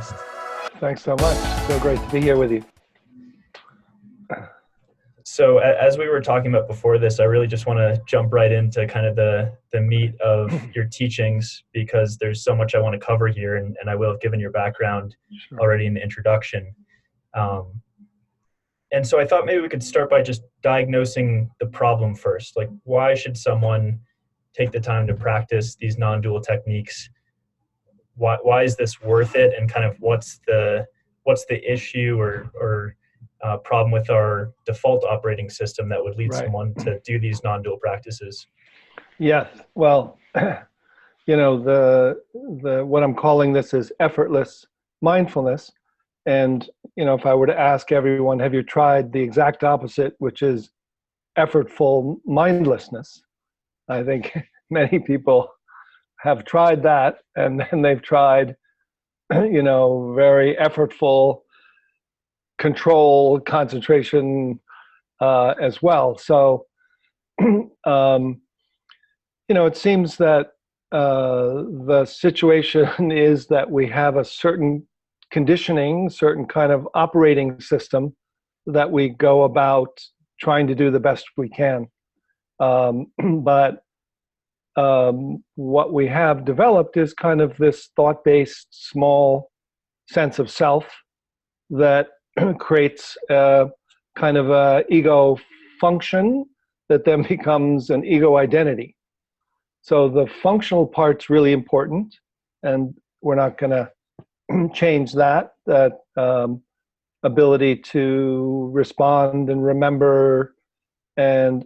podcast. Thanks so much. So great to be here with you. So as we were talking about before this, I really just want to jump right into kind of the meat of your teachings, because there's so much I want to cover here, and I will have given your background already in the introduction. And so I thought maybe we could start by just diagnosing the problem first. Like, why should someone take the time to practice these non-dual techniques? Why is this worth it? And kind of what's the issue or problem with our default operating system that would lead someone to do these non-dual practices? Yes. Well, the what I'm calling this is effortless mindfulness. And, if I were to ask everyone, have you tried the exact opposite, which is effortful mindlessness? I think many people have tried that, and then they've tried, very effortful control, concentration as well. So, it seems that the situation is that we have a certain conditioning, certain kind of operating system that we go about trying to do the best we can. But what we have developed is kind of this thought-based small sense of self that creates a kind of a ego function that then becomes an ego identity. So the functional part's really important, and we're not going to change that ability to respond and remember and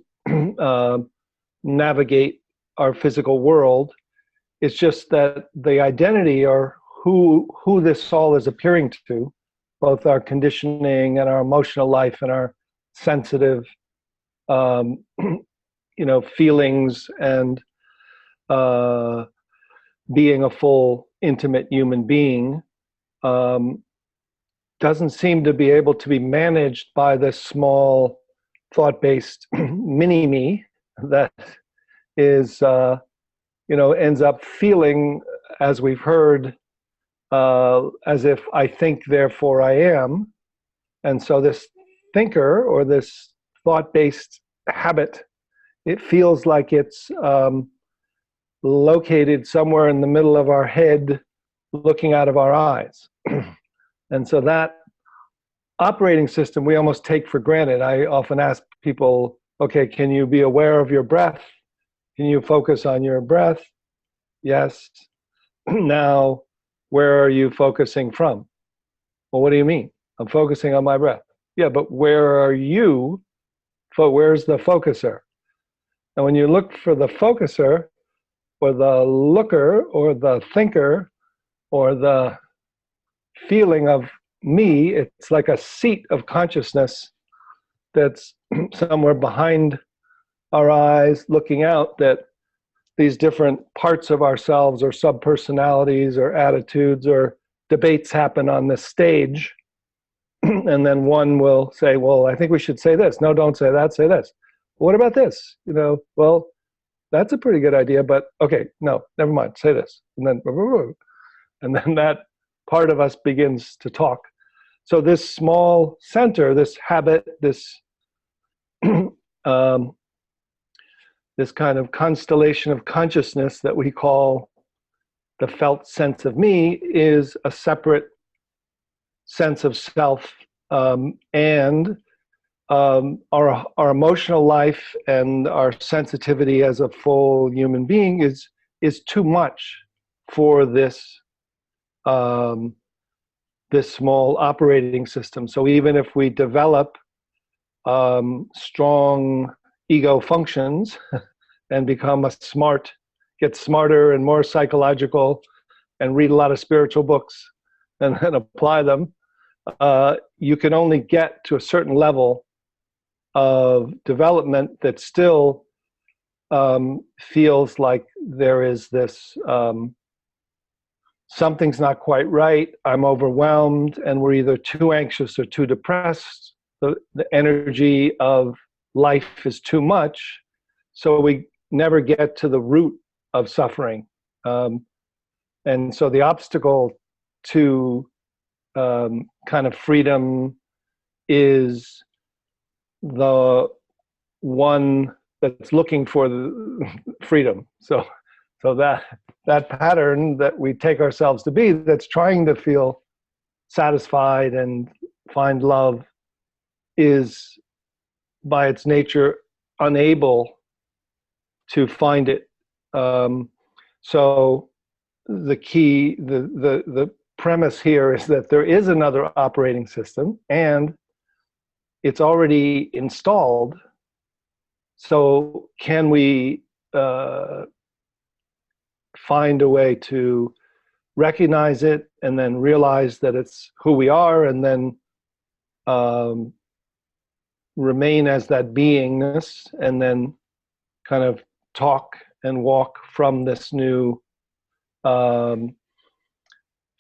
navigate our physical world. It's just that the identity, or who this all is appearing to, both our conditioning and our emotional life and our sensitive feelings and being a full intimate human being, doesn't seem to be able to be managed by this small thought-based mini me that is, ends up feeling, as we've heard, as if I think, therefore I am. And so this thinker, or this thought-based habit, it feels like it's located somewhere in the middle of our head, looking out of our eyes. And so that operating system we almost take for granted. I often ask people, okay, can you be aware of your breath? Can you focus on your breath? Yes. Now, where are you focusing from? Well, what do you mean? I'm focusing on my breath. Yeah, but where are you? Where's the focuser? And when you look for the focuser, or the looker, or the thinker, or the feeling of me, it's like a seat of consciousness that's somewhere behind our eyes looking out, that these different parts of ourselves, or subpersonalities, or attitudes, or debates happen on this stage. And then one will say, well, I think we should say this. No, don't say that, say this. What about this? Well, that's a pretty good idea, but okay, no, never mind, say this. And then that part of us begins to talk. So this small center, this habit, this this kind of constellation of consciousness that we call the felt sense of me, is a separate sense of self, and our emotional life and our sensitivity as a full human being is too much for this this small operating system. So even if we develop strong ego functions and become get smarter and more psychological, and read a lot of spiritual books and then apply them, you can only get to a certain level of development that still feels like there is this something's not quite right, I'm overwhelmed, and we're either too anxious or too depressed. The energy of life is too much, so we never get to the root of suffering. And so the obstacle to kind of freedom is the one that's looking for the freedom. So that pattern that we take ourselves to be, that's trying to feel satisfied and find love, is by its nature unable to find it. So the key, the premise here is that there is another operating system and it's already installed. So can we find a way to recognize it and then realize that it's who we are, and then remain as that beingness, and then kind of talk and walk from this new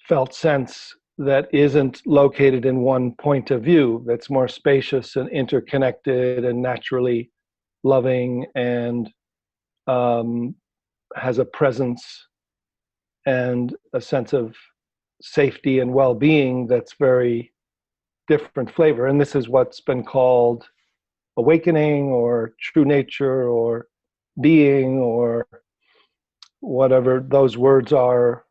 felt sense that isn't located in one point of view, that's more spacious and interconnected and naturally loving, and has a presence and a sense of safety and well-being that's very different flavor. And this is what's been called awakening or true nature or being, or whatever those words are,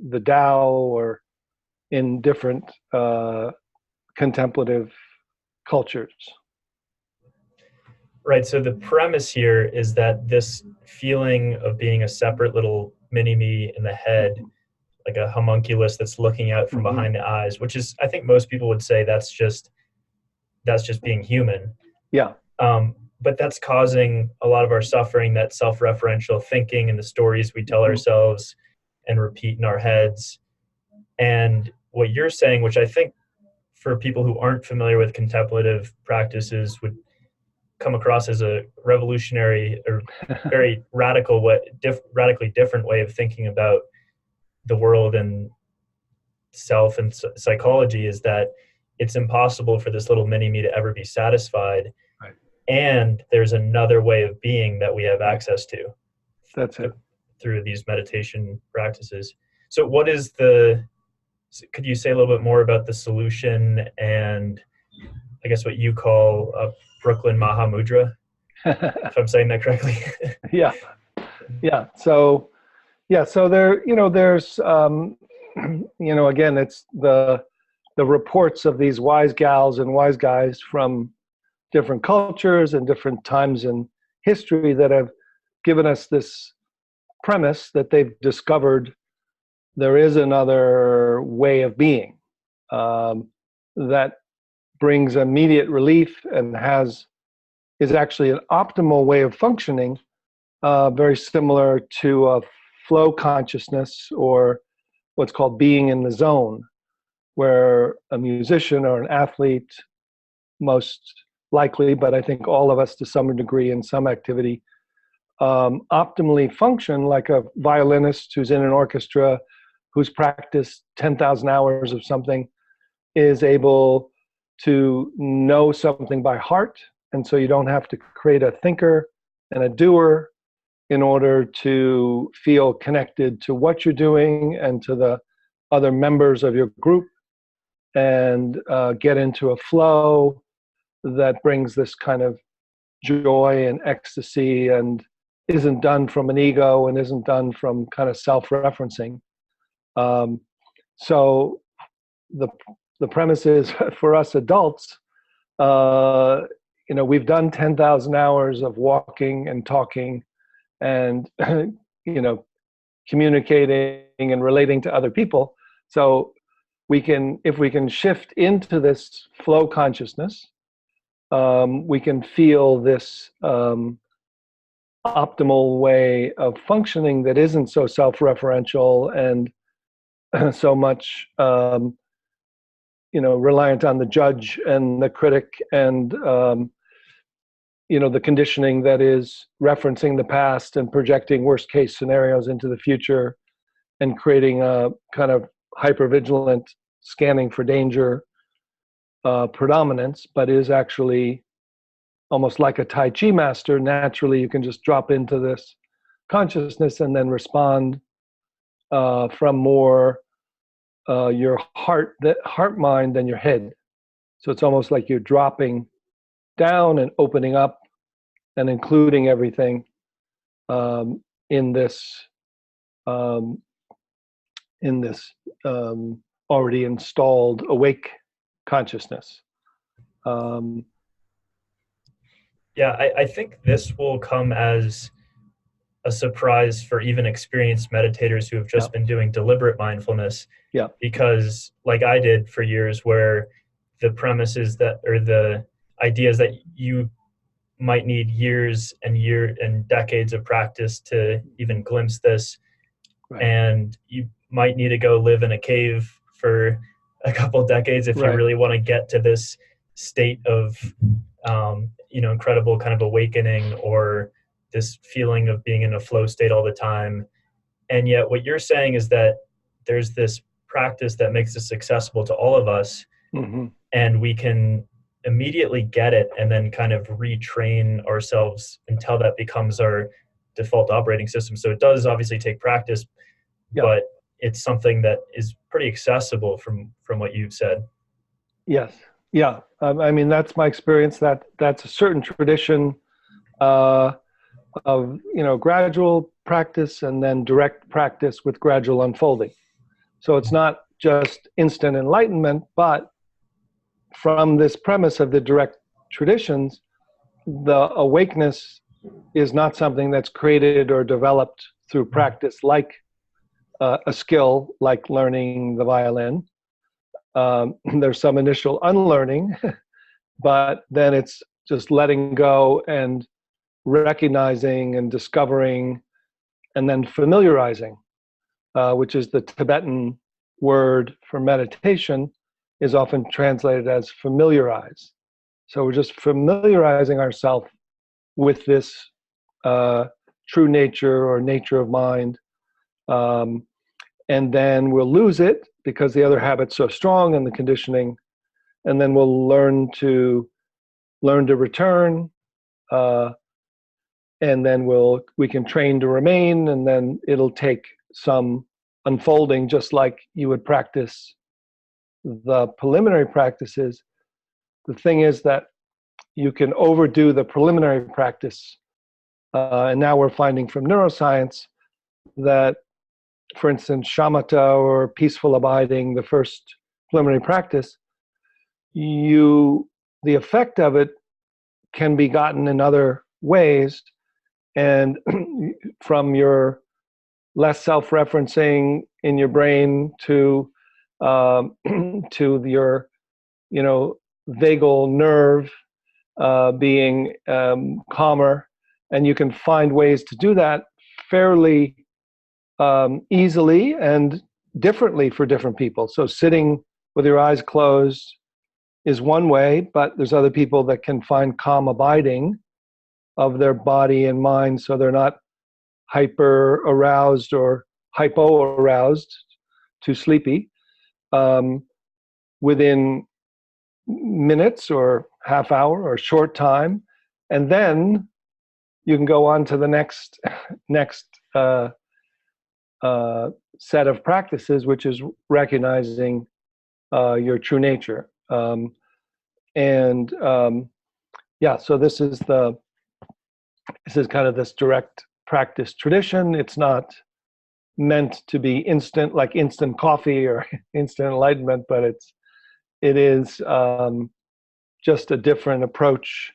the Tao, or in different contemplative cultures. Right. So the premise here is that this feeling of being a separate little mini me in the head, like a homunculus that's looking out from behind the eyes, which is, I think most people would say that's just being human. Yeah. But that's causing a lot of our suffering, that self-referential thinking and the stories we tell ourselves and repeat in our heads. And what you're saying, which I think for people who aren't familiar with contemplative practices would come across as a revolutionary or very radically different way of thinking about the world and self and psychology, is that it's impossible for this little mini me to ever be satisfied. Right. And there's another way of being that we have access to. That's it. Through these meditation practices. So could you say a little bit more about the solution and I guess what you call a Brooklyn Mahamudra, if I'm saying that correctly? Yeah. So there, there's, again, it's the reports of these wise gals and wise guys from different cultures and different times in history that have given us this premise that they've discovered there is another way of being that brings immediate relief and is actually an optimal way of functioning, very similar to a flow consciousness, or what's called being in the zone, where a musician or an athlete, most likely, but I think all of us to some degree in some activity, optimally function like a violinist who's in an orchestra, who's practiced 10,000 hours of something, is able to know something by heart. And so you don't have to create a thinker and a doer in order to feel connected to what you're doing and to the other members of your group, and get into a flow that brings this kind of joy and ecstasy, and isn't done from an ego and isn't done from kind of self-referencing. So the premise is for us adults, we've done 10,000 hours of walking and talking and, communicating and relating to other people. So if we can shift into this flow consciousness, we can feel this optimal way of functioning that isn't so self-referential and so much, reliant on the judge and the critic and, the conditioning that is referencing the past and projecting worst case scenarios into the future and creating a kind of hypervigilant scanning for danger predominance, but is actually almost like a Tai Chi master. Naturally, you can just drop into this consciousness and then respond from more your heart, mind, and your head. So it's almost like you're dropping down and opening up and including everything in this already installed awake consciousness. Yeah, I think this will come as a surprise for even experienced meditators who have just been doing deliberate mindfulness. Yeah. Because like I did for years, where the premises that, or the ideas that you might need years and decades of practice to even glimpse this. Right. And you might need to go live in a cave for a couple decades if you really want to get to this state of incredible kind of awakening, or this feeling of being in a flow state all the time. And yet what you're saying is that there's this practice that makes this accessible to all of us, and we can immediately get it and then kind of retrain ourselves until that becomes our default operating system. So it does obviously take practice, but it's something that is pretty accessible from what you've said. Yes. Yeah. I mean, that's my experience. That's a certain tradition of, gradual practice and then direct practice with gradual unfolding. So it's not just instant enlightenment, but from this premise of the direct traditions, the awakeness is not something that's created or developed through practice, like a skill, like learning the violin. There's some initial unlearning, but then it's just letting go and recognizing and discovering and then familiarizing, which is the Tibetan word for meditation, is often translated as familiarize. So we're just familiarizing ourselves with this true nature or nature of mind. And then we'll lose it because the other habit's so strong and the conditioning. And then we'll learn to return. And then we can train to remain, and then it'll take some unfolding, just like you would practice the preliminary practices. The thing is that you can overdo the preliminary practice. And now we're finding from neuroscience that, for instance, shamatha or peaceful abiding, the first preliminary practice, the effect of it can be gotten in other ways, and from your less self-referencing in your brain to your vagal nerve being calmer, and you can find ways to do that fairly easily and differently for different people. So sitting with your eyes closed is one way, but there's other people that can find calm abiding of their body and mind, so they're not hyper aroused or hypo aroused, too sleepy, within minutes or half hour or short time. And then you can go on to the next set of practices, which is recognizing your true nature. So this is kind of this direct practice tradition. It's not meant to be instant, like instant coffee or instant enlightenment, but it is just a different approach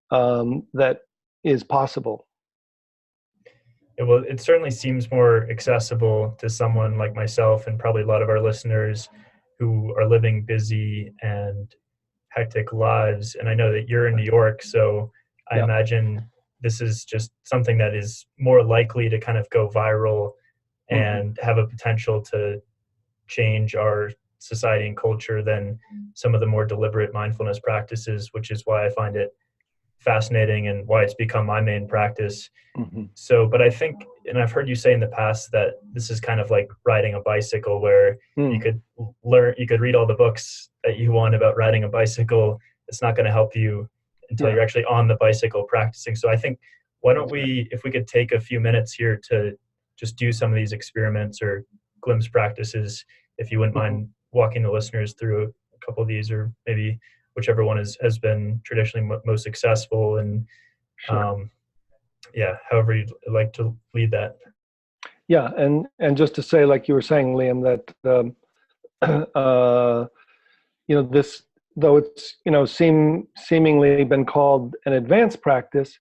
that is possible. Well, it certainly seems more accessible to someone like myself and probably a lot of our listeners who are living busy and hectic lives. And I know that you're in New York, so I imagine this is just something that is more likely to kind of go viral and have a potential to change our society and culture than some of the more deliberate mindfulness practices, which is why I find it fascinating and why it's become my main practice. So, but I think, and I've heard you say in the past that this is kind of like riding a bicycle, where you could read all the books that you want about riding a bicycle. It's not going to help you until you're actually on the bicycle practicing. So I think, why don't we, if we could take a few minutes here to just do some of these experiments or glimpse practices if you wouldn't mind walking the listeners through a couple of these, or maybe whichever one has been traditionally most successful, and Sure. yeah, however you'd like to lead that. Yeah, and just to say, like you were saying, Liam, that this, though it's seemingly been called an advanced practice,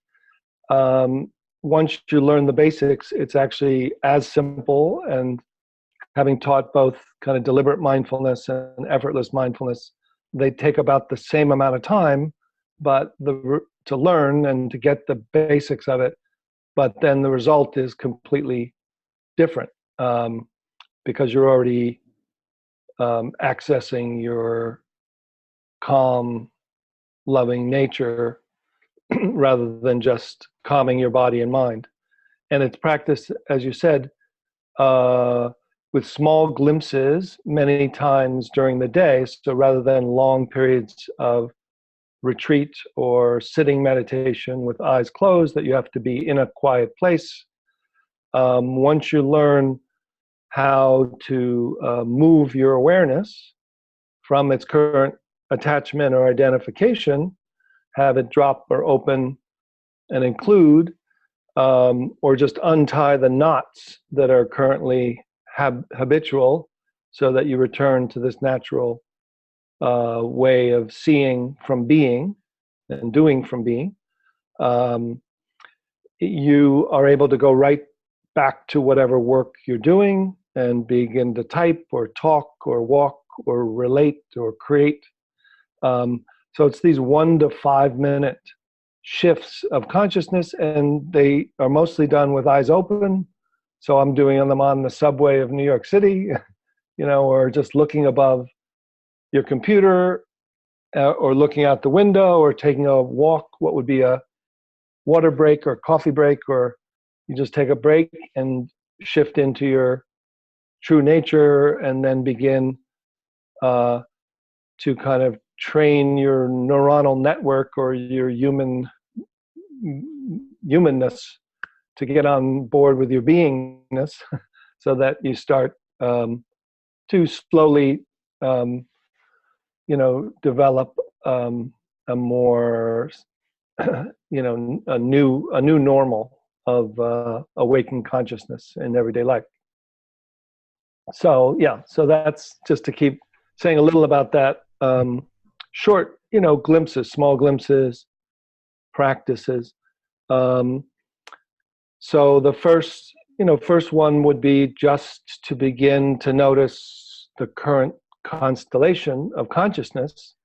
once you learn the basics, it's actually as simple. And having taught both kind of deliberate mindfulness and effortless mindfulness, they take about the same amount of time, but to learn and to get the basics of it. But then the result is completely different, because you're already accessing your calm, loving nature rather than just calming your body and mind. And it's practiced, as you said, with small glimpses many times during the day. So rather than long periods of retreat or sitting meditation with eyes closed that you have to be in a quiet place, once you learn how to move your awareness from its current attachment or identification, have it drop or open and include, or just untie the knots that are currently habitual, so that you return to this natural way of seeing from being and doing from being. You are able to go right back to whatever work you're doing and begin to type or talk or walk or relate or create. So it's these 1 to 5 minute shifts of consciousness, and they are mostly done with eyes open. So I'm doing them on the subway of New York City, or just looking above your computer, or looking out the window, or taking a walk, what would be a water break or coffee break, or you just take a break and shift into your true nature, and then begin to kind of train your neuronal network or your humanness to get on board with your beingness, so that you start to slowly, develop a more, a new normal of awakened consciousness in everyday life. So that's just to keep saying a little about that. Short, glimpses, small glimpses, practices. So the first one would be just to begin to notice the current constellation of consciousness,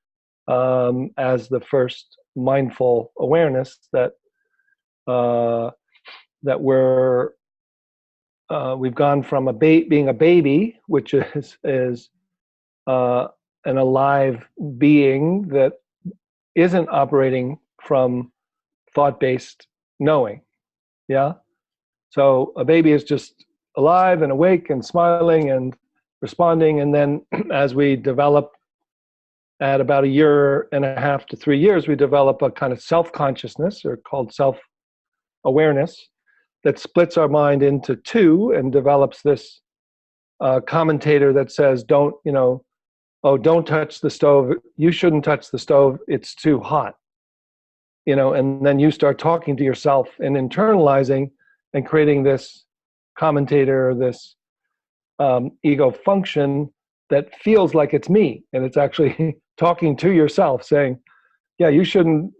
as the first mindful awareness that we've gone from being a baby, which is an alive being that isn't operating from thought-based knowing. Yeah. So a baby is just alive and awake and smiling and responding. And then as we develop, at about 1.5 to 3 years, we develop a kind of self-consciousness, or called self-awareness, that splits our mind into two and develops this commentator that says, don't touch the stove. You shouldn't touch the stove. It's too hot. And then you start talking to yourself and internalizing and creating this commentator, this ego function that feels like it's me. And it's actually talking to yourself saying, yeah, you shouldn't,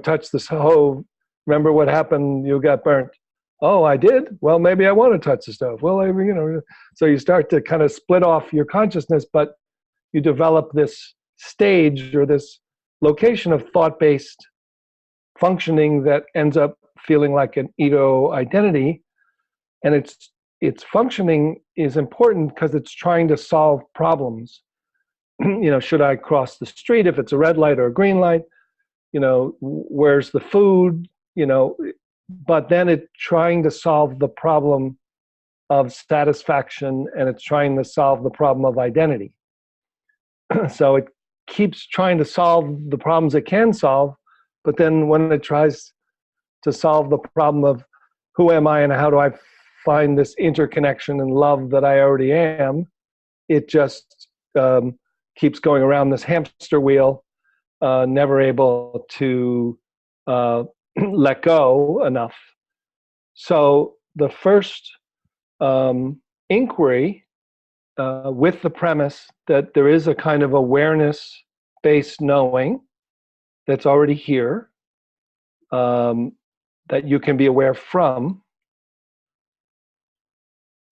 touch the stove. Remember what happened? You got burnt. Oh, I did? Well, maybe I want to touch the stove. Well, so you start to kind of split off your consciousness, but you develop this stage or this location of thought-based functioning that ends up feeling like an ego identity. And its functioning is important because it's trying to solve problems. Should I cross the street if it's a red light or a green light? Where's the food? But then it's trying to solve the problem of satisfaction, and it's trying to solve the problem of identity. So it keeps trying to solve the problems it can solve, but then when it tries to solve the problem of who am I and how do I find this interconnection and love that I already am, it just keeps going around this hamster wheel, never able to let go enough. So the first inquiry, with the premise that there is a kind of awareness-based knowing that's already here, that you can be aware from.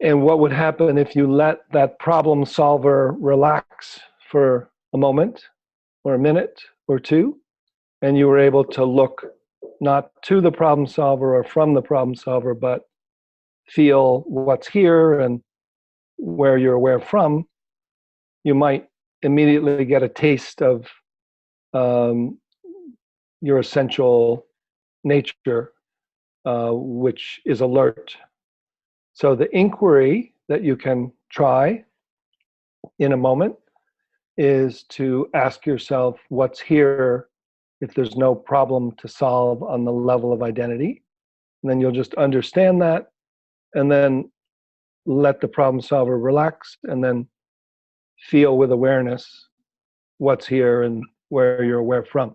And what would happen if you let that problem solver relax for a moment or a minute or two, and you were able to look not to the problem solver or from the problem solver, but feel what's here and where you're aware from, you might immediately get a taste of your essential nature, which is alert. So the inquiry that you can try in a moment is to ask yourself what's here if there's no problem to solve on the level of identity. And then you'll just understand that, and then let the problem solver relax, and then feel with awareness what's here and where you're aware from.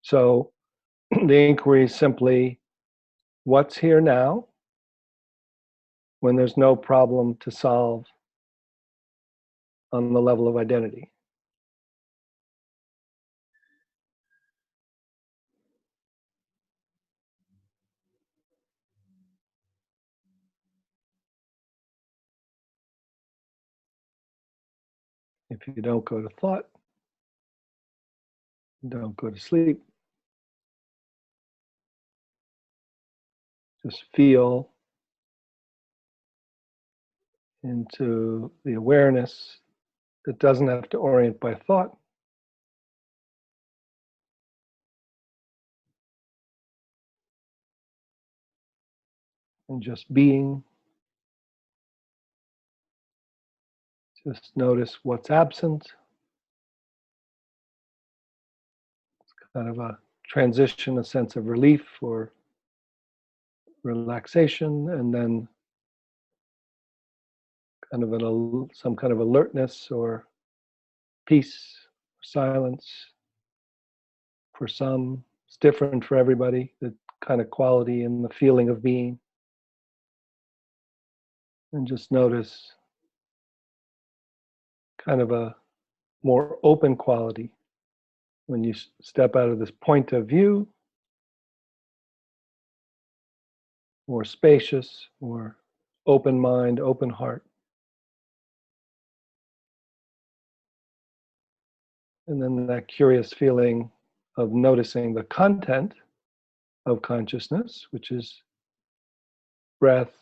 So the inquiry is simply, what's here now when there's no problem to solve on the level of identity? If you don't go to thought, don't go to sleep. Just feel into the awareness that doesn't have to orient by thought. And just being. Just notice what's absent. It's kind of a transition, a sense of relief or relaxation, and then kind of some kind of alertness or peace, silence. For some, it's different for everybody, the kind of quality and the feeling of being. And just notice kind of a more open quality when you step out of this point of view, more spacious, more open mind, open heart. And then that curious feeling of noticing the content of consciousness, which is breath,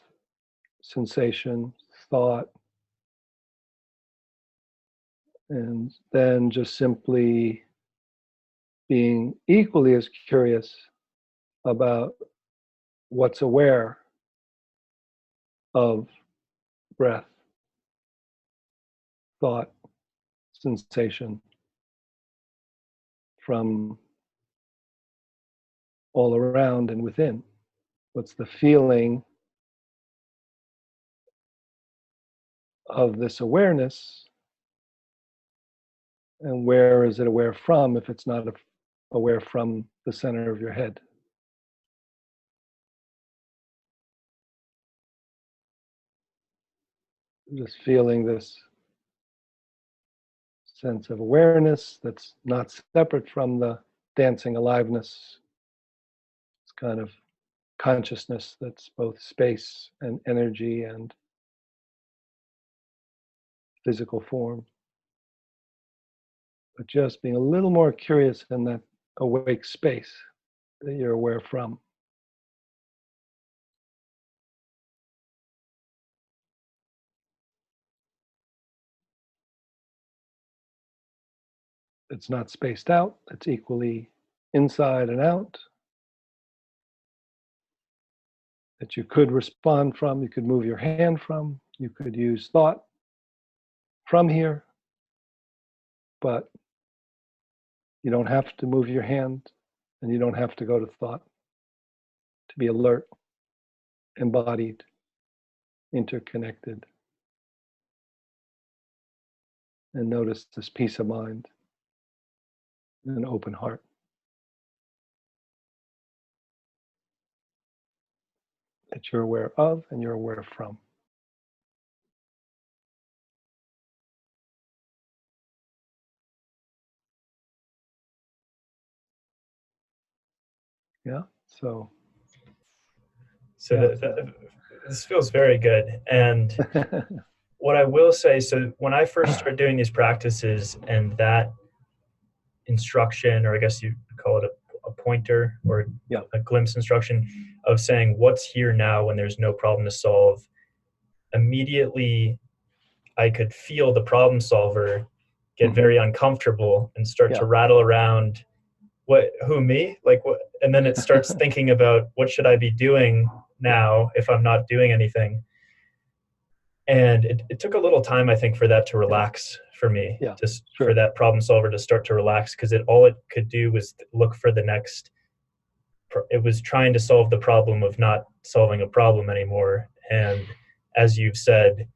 sensation, thought, and then just simply being equally as curious about what's aware of breath, thought, sensation from all around and within. What's the feeling of this awareness, and where is it aware from if it's not aware from the center of your head? Just feeling this sense of awareness that's not separate from the dancing aliveness. It's kind of consciousness that's both space and energy and physical form. But just being a little more curious in that awake space that you're aware from. It's not spaced out, it's equally inside and out. That you could respond from, you could move your hand from, you could use thought from here, but you don't have to move your hand and you don't have to go to thought to be alert, embodied, interconnected. and notice this peace of mind and an open heart. That you're aware of and you're aware from. Yeah, so this feels very good. And what I will say, so when I first started doing these practices and that instruction, or I guess you call it a pointer or a glimpse instruction of saying what's here now when there's no problem to solve, immediately I could feel the problem solver get very uncomfortable and start to rattle around. Who, me? Like what? And then it starts thinking about what should I be doing now if I'm not doing anything. And it took a little time, I think, for that to relax for me, for that problem solver to start to relax, because all it could do was look for the next. It was trying to solve the problem of not solving a problem anymore. And as you've said,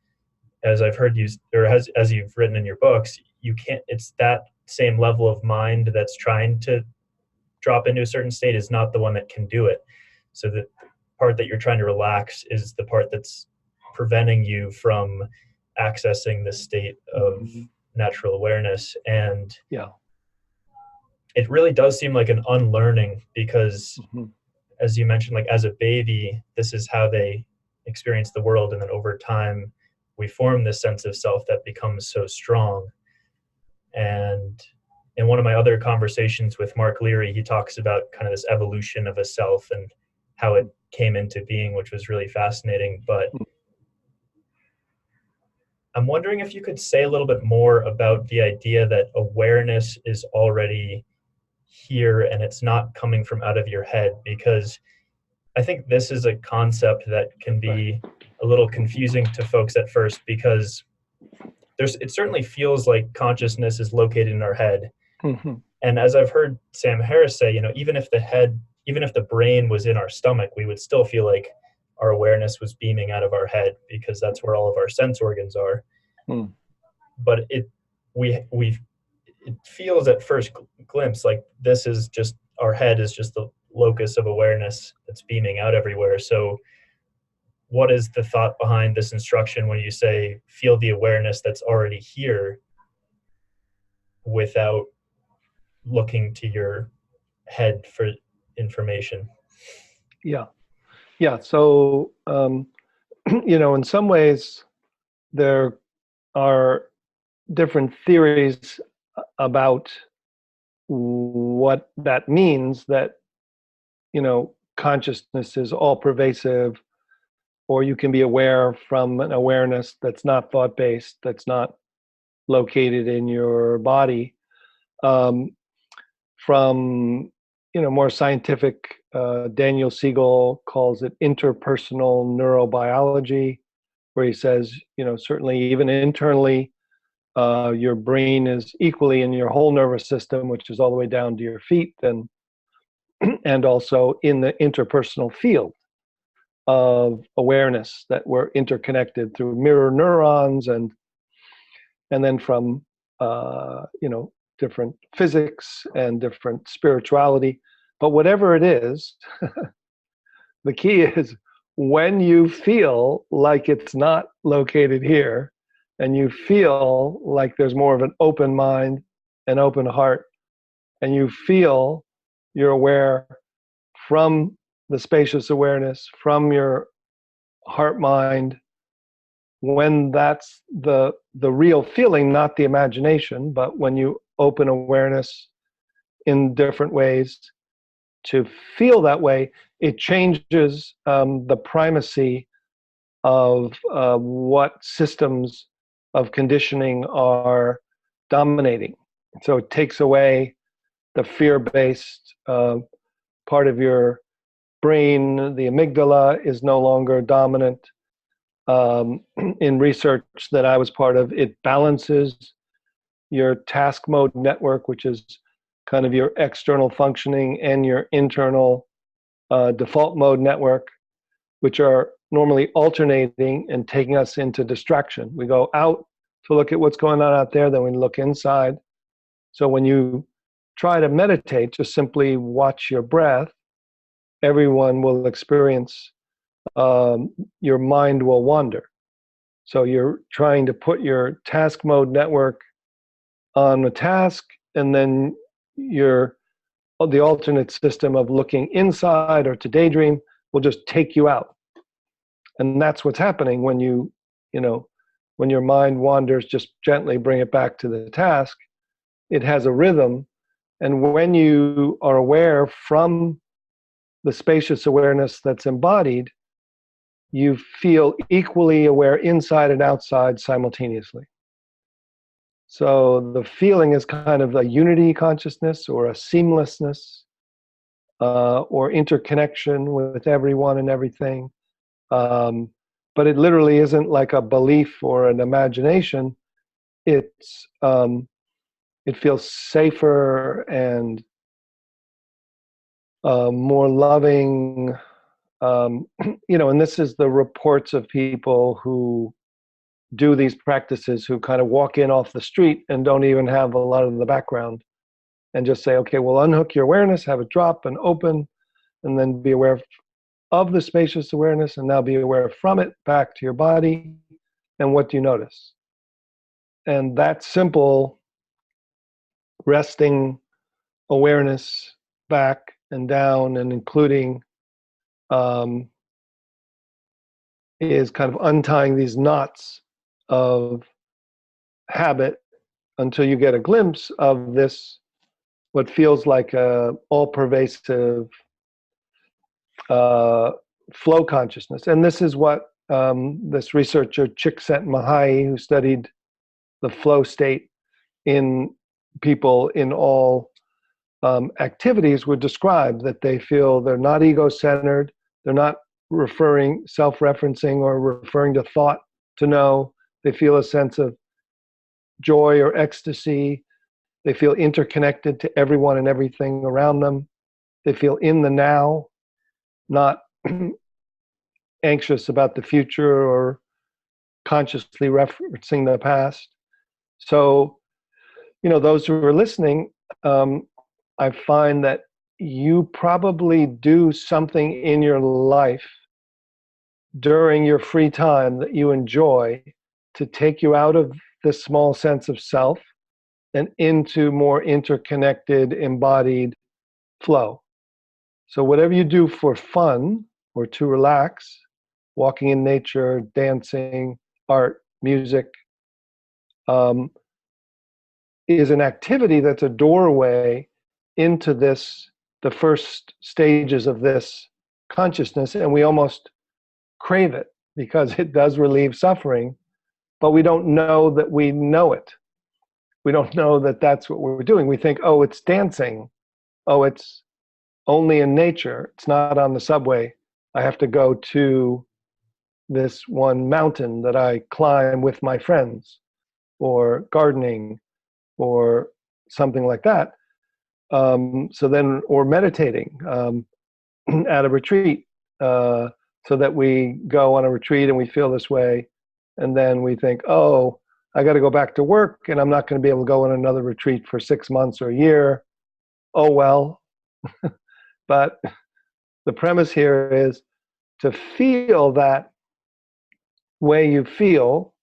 as I've heard you, or as you've written in your books, you can't. It's that same level of mind that's trying to drop into a certain state is not the one that can do it. So the part that you're trying to relax is the part that's preventing you from accessing this state of natural awareness. And it really does seem like an unlearning, because as you mentioned, like as a baby, this is how they experience the world. And then over time, we form this sense of self that becomes so strong. And in one of my other conversations with Mark Leary, he talks about kind of this evolution of a self and how it came into being, which was really fascinating. But I'm wondering if you could say a little bit more about the idea that awareness is already here and it's not coming from out of your head, because I think this is a concept that can be a little confusing to folks at first, because it certainly feels like consciousness is located in our head. And as I've heard Sam Harris say, even if the brain was in our stomach, we would still feel like our awareness was beaming out of our head, because that's where all of our sense organs are. But it feels at first glimpse like this is just, our head is just the locus of awareness that's beaming out everywhere. So what is the thought behind this instruction when you say feel the awareness that's already here without looking to your head for information? So in some ways there are different theories about what that means, that consciousness is all pervasive, or you can be aware from an awareness that's not thought-based, that's not located in your body. From more scientific, Daniel Siegel calls it interpersonal neurobiology, where he says, certainly even internally, your brain is equally in your whole nervous system, which is all the way down to your feet, and also in the interpersonal field of awareness, that we're interconnected through mirror neurons, and then from different physics and different spirituality. But whatever it is, the key is when you feel like it's not located here, and you feel like there's more of an open mind, an open heart, and you feel you're aware from the spacious awareness, from your heart mind, when that's the real feeling, not the imagination, but when you open awareness in different ways to feel that way, it changes the primacy of what systems of conditioning are dominating. So it takes away the fear-based part of your brain. The amygdala is no longer dominant. In research that I was part of, it balances your task mode network, which is kind of your external functioning, and your internal default mode network, which are normally alternating and taking us into distraction. We go out to look at what's going on out there, then we look inside. So when you try to meditate, just simply watch your breath, everyone will experience your mind will wander. So you're trying to put your task mode network on a task, and then the alternate system of looking inside or to daydream will just take you out. And that's what's happening when when your mind wanders, just gently bring it back to the task. It has a rhythm. And when you are aware from the spacious awareness that's embodied, you feel equally aware inside and outside simultaneously. So the feeling is kind of a unity consciousness or a seamlessness or interconnection with everyone and everything. But it literally isn't like a belief or an imagination. It feels safer and more loving. And this is the reports of people who do these practices, who kind of walk in off the street and don't even have a lot of the background, and just say, okay, well, unhook your awareness, have it drop and open, and then be aware of the spacious awareness, and now be aware from it back to your body. And what do you notice? And that simple resting awareness back and down and including is kind of untying these knots of habit until you get a glimpse of this, what feels like a all-pervasive flow consciousness. And this is what this researcher Csikszentmihalyi, who studied the flow state in people in all activities, would describe, that they feel they're not ego-centered, they're not self-referencing or referring to thought to know. They feel a sense of joy or ecstasy. They feel interconnected to everyone and everything around them. They feel in the now, not anxious about the future or consciously referencing the past. So, those who are listening, I find that you probably do something in your life during your free time that you enjoy to take you out of this small sense of self and into more interconnected, embodied flow. So whatever you do for fun or to relax, walking in nature, dancing, art, music, is an activity that's a doorway into the first stages of this consciousness, and we almost crave it because it does relieve suffering, but we don't know that we know it. We don't know that that's what we're doing. We think, oh, it's dancing. Oh, it's only in nature. It's not on the subway. I have to go to this one mountain that I climb with my friends, or gardening, or something like that. Or meditating at a retreat, so that we go on a retreat and we feel this way, and then we think, oh, I got to go back to work and I'm not going to be able to go on another retreat for 6 months or a year. Oh, well. But the premise here is to feel that way you feel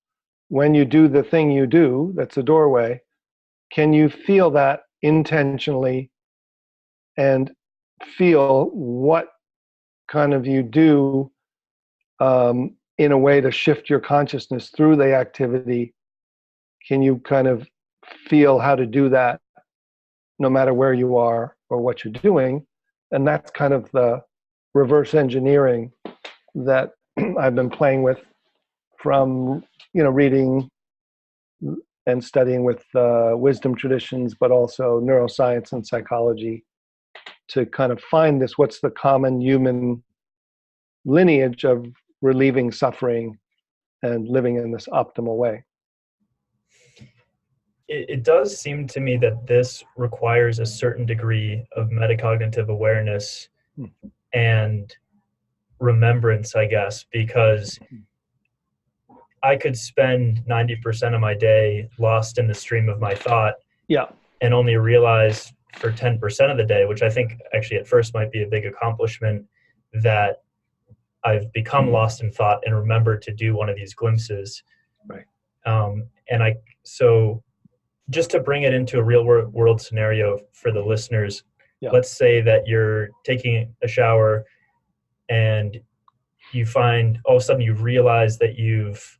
when you do the thing you do, that's a doorway. Can you feel that intentionally and feel what kind of you do in a way to shift your consciousness through the activity? Can you kind of feel how to do that no matter where you are or what you're doing? And that's kind of the reverse engineering that I've been playing with from, reading and studying with wisdom traditions, but also neuroscience and psychology, to kind of find what's the common human lineage of relieving suffering and living in this optimal way. It does seem to me that this requires a certain degree of metacognitive awareness and remembrance, I guess, because I could spend 90% of my day lost in the stream of my thought Yeah. and only realize for 10% of the day, which I think actually at first might be a big accomplishment, that I've become lost in thought and remembered to do one of these glimpses. Right. So just to bring it into a real world scenario for the listeners, Yeah. let's say that you're taking a shower and you find all of a sudden you realize that you've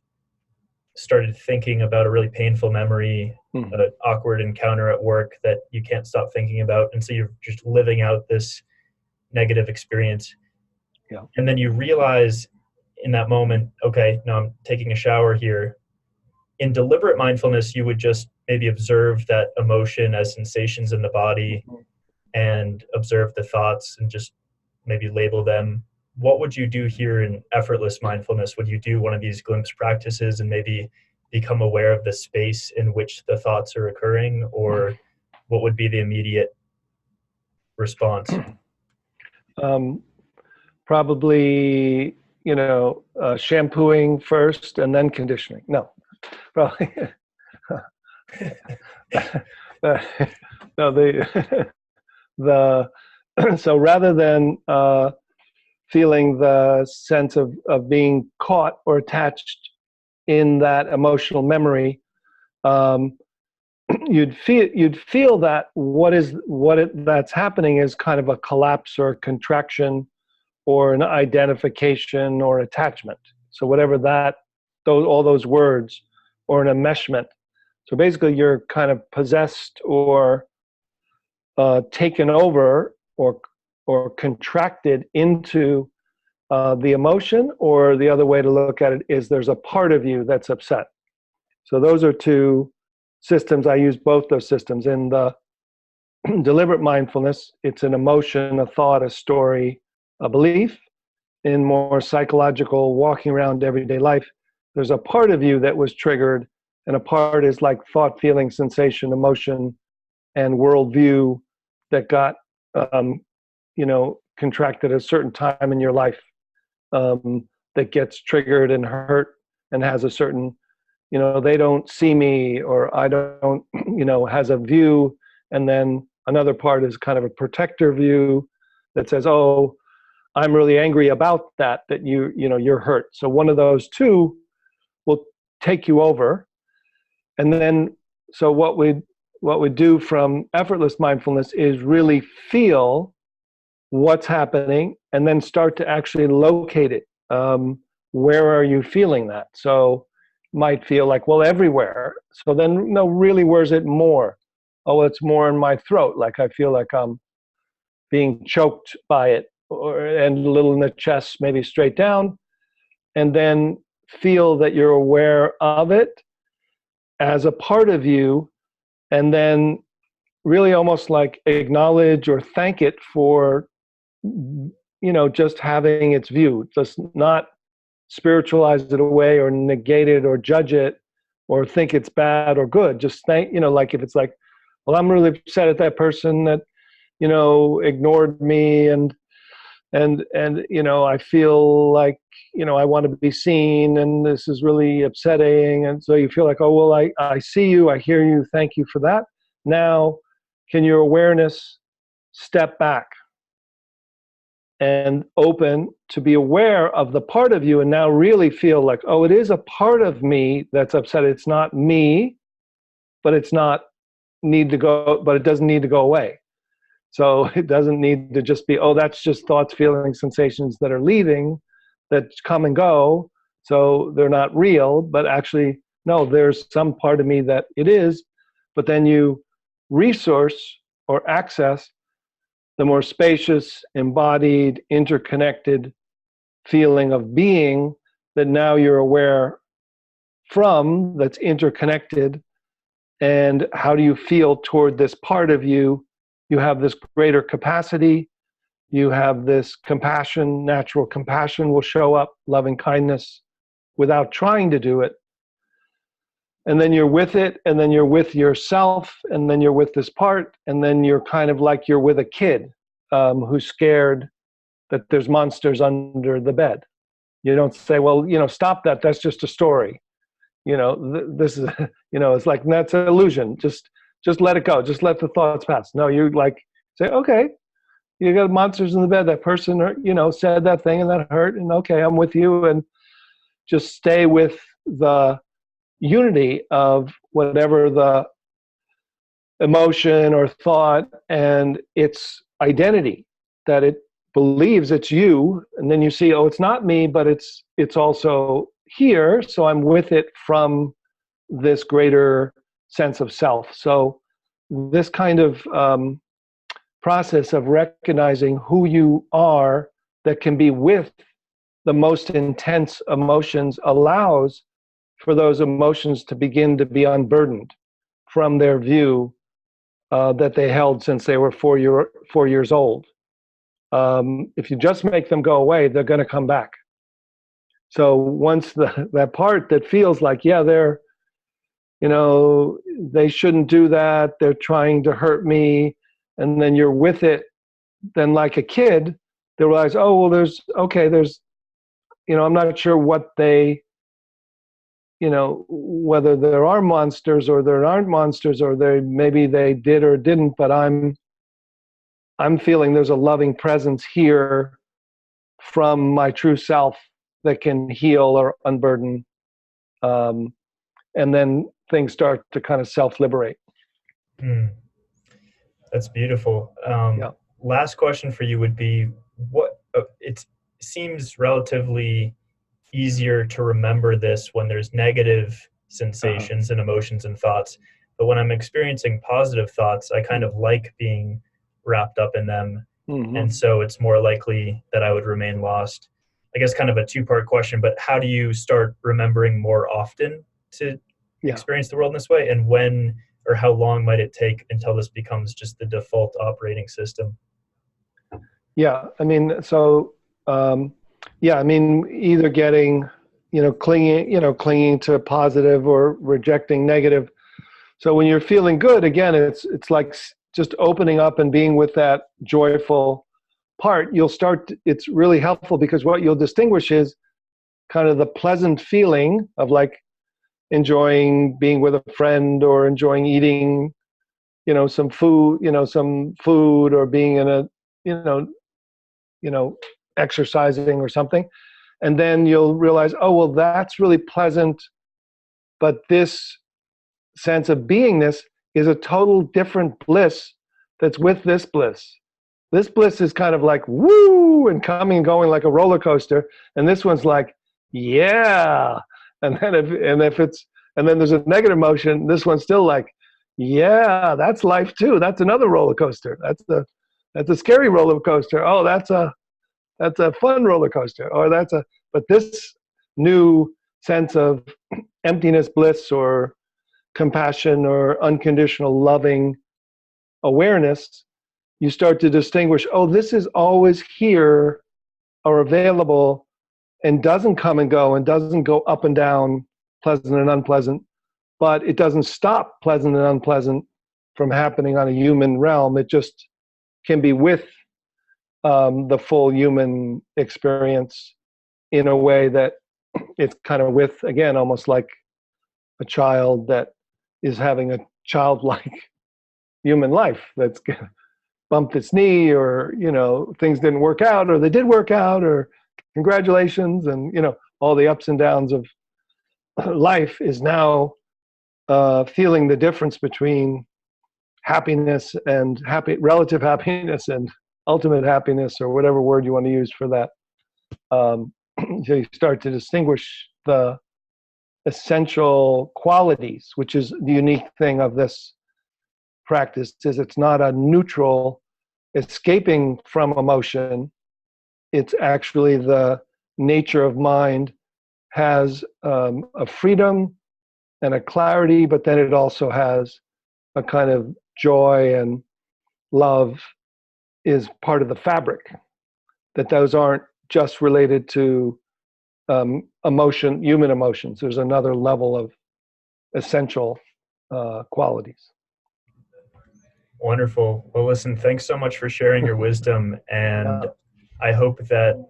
started thinking about a really painful memory, Mm-hmm. an awkward encounter at work that you can't stop thinking about. And so you're just living out this negative experience. Yeah. And then you realize in that moment, okay, now I'm taking a shower here. In deliberate mindfulness, you would just maybe observe that emotion as sensations in the body and observe the thoughts and just maybe label them. What would you do here in effortless mindfulness? Would you do one of these glimpse practices and maybe become aware of the space in which the thoughts are occurring? Or what would be the immediate response? Probably, shampooing first and then conditioning. No, probably. So rather than feeling the sense of being caught or attached in that emotional memory, you'd feel that that's happening is kind of a collapse or a contraction or an identification or attachment. So whatever all those words, or an enmeshment. So basically you're kind of possessed or taken over or contracted into the emotion, or the other way to look at it is there's a part of you that's upset. So those are two systems. I use both those systems. In the deliberate mindfulness, it's an emotion, a thought, a story, a belief. In more psychological, walking around everyday life, there's a part of you that was triggered, and a part is like thought, feeling, sensation, emotion, and worldview that got contracted at a certain time in your life, that gets triggered and hurt and has a certain, they don't see me, or I don't, has a view. And then another part is kind of a protector view that says, oh, I'm really angry about that you're hurt. So one of those two will take you over. And then, so what we do from effortless mindfulness is really feel what's happening and then start to actually locate it. Where are you feeling that? So might feel like, well, everywhere. So then, no, really, where's it more? Oh, it's more in my throat. Like I feel like I'm being choked by it, and a little in the chest, maybe straight down. And then feel that you're aware of it as a part of you, and then really almost like acknowledge or thank it for, just having its view. Just not spiritualize it away or negate it or judge it or think it's bad or good. Just thank, like if it's like, well, I'm really upset at that person that, ignored me, and I feel like, I want to be seen, and this is really upsetting. And so you feel like, oh, well, I see you, I hear you, thank you for that. Now, can your awareness step back and open to be aware of the part of you, and now really feel like, oh, it is a part of me that's upset. It's not me, but it doesn't need to go away. So it doesn't need to just be, oh, that's just thoughts, feelings, sensations that are leaving, that come and go. So they're not real, but actually, no, there's some part of me that it is. But then you resource or access the more spacious, embodied, interconnected feeling of being that now you're aware from, that's interconnected. And how do you feel toward this part of you? You have this greater capacity. You have this compassion, natural compassion will show up, loving kindness, without trying to do it. And then you're with it, and then you're with yourself, and then you're with this part, and then you're kind of like you're with a kid who's scared that there's monsters under the bed. You don't say, well, stop that, that's just a story. this is, it's like, that's an illusion. Just let it go. Just let the thoughts pass. No, you like say, okay, you got monsters in the bed. That person, said that thing and that hurt. And okay, I'm with you. And just stay with the unity of whatever the emotion or thought and its identity, that it believes it's you. And then you see, oh, it's not me, but it's also here. So I'm with it from this greater sense of self. So this kind of process of recognizing who you are that can be with the most intense emotions allows for those emotions to begin to be unburdened from their view that they held since they were 4 years old. If you just make them go away, they're going to come back. So once that part that feels like, yeah, they're, they shouldn't do that, they're trying to hurt me, and then you're with it, then like a kid, they realize, oh, well, there's, I'm not sure what they, whether there are monsters or there aren't monsters, or maybe they did or didn't, but I'm feeling there's a loving presence here from my true self that can heal or unburden. And then things start to kind of self-liberate. That's beautiful. Yeah. Last question for you would be, it seems relatively easier to remember this when there's negative sensations and emotions and thoughts. But when I'm experiencing positive thoughts, I kind of like being wrapped up in them. Mm-hmm. And so it's more likely that I would remain lost. I guess kind of a two-part question, but how do you start remembering more often to experience the world in this way? And when or how long might it take until this becomes just the default operating system? Yeah, I mean, so, either getting, clinging to positive or rejecting negative. So when you're feeling good, again, it's like just opening up and being with that joyful part. It's really helpful because what you'll distinguish is kind of the pleasant feeling of like enjoying being with a friend or enjoying eating, some food or being in a, exercising or something. And then you'll realize, oh, well, that's really pleasant. But this sense of beingness is a total different bliss that's with this bliss. This bliss is kind of like, woo, and coming and going like a roller coaster. And this one's like, yeah. And then and then there's a negative emotion. This one's still like, yeah, that's life too. That's another roller coaster. That's a scary roller coaster. Oh, that's a fun roller coaster. Or but this new sense of emptiness, bliss, or compassion, or unconditional loving awareness, you start to distinguish, oh, this is always here or available and doesn't come and go and doesn't go up and down, pleasant and unpleasant, but it doesn't stop pleasant and unpleasant from happening on a human realm. It just can be with the full human experience in a way that it's kind of with, again, almost like a child that is having a childlike human life that's bumped its knee, or, things didn't work out, or they did work out, or congratulations, and, all the ups and downs of life is now feeling the difference between happiness and relative happiness and ultimate happiness, or whatever word you want to use for that. So you start to distinguish the essential qualities, which is the unique thing of this practice, is it's not a neutral escaping from emotion. It's actually the nature of mind has a freedom and a clarity, but then it also has a kind of joy, and love is part of the fabric, that those aren't just related to human emotions. There's another level of essential qualities. Wonderful. Well, listen, thanks so much for sharing your wisdom. And I hope that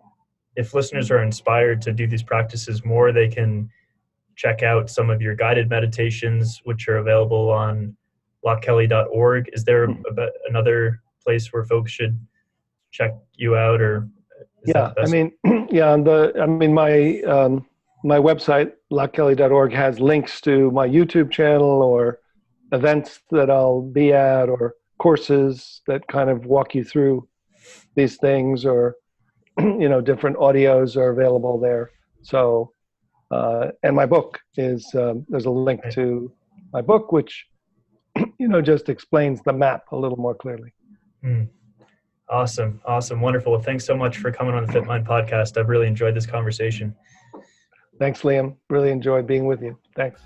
if listeners are inspired to do these practices more, they can check out some of your guided meditations, which are available on lochkelly.org. Is there another place where folks should check you out, or is that the best? My website, lochkelly.org, has links to my YouTube channel or events that I'll be at or courses that kind of walk you through these things, or different audios are available there. So, and my book is, there's a link to my book, which, just explains the map a little more clearly. Awesome. Wonderful. Well, thanks so much for coming on the FitMind podcast. I've really enjoyed this conversation. Thanks, Liam. Really enjoyed being with you. Thanks.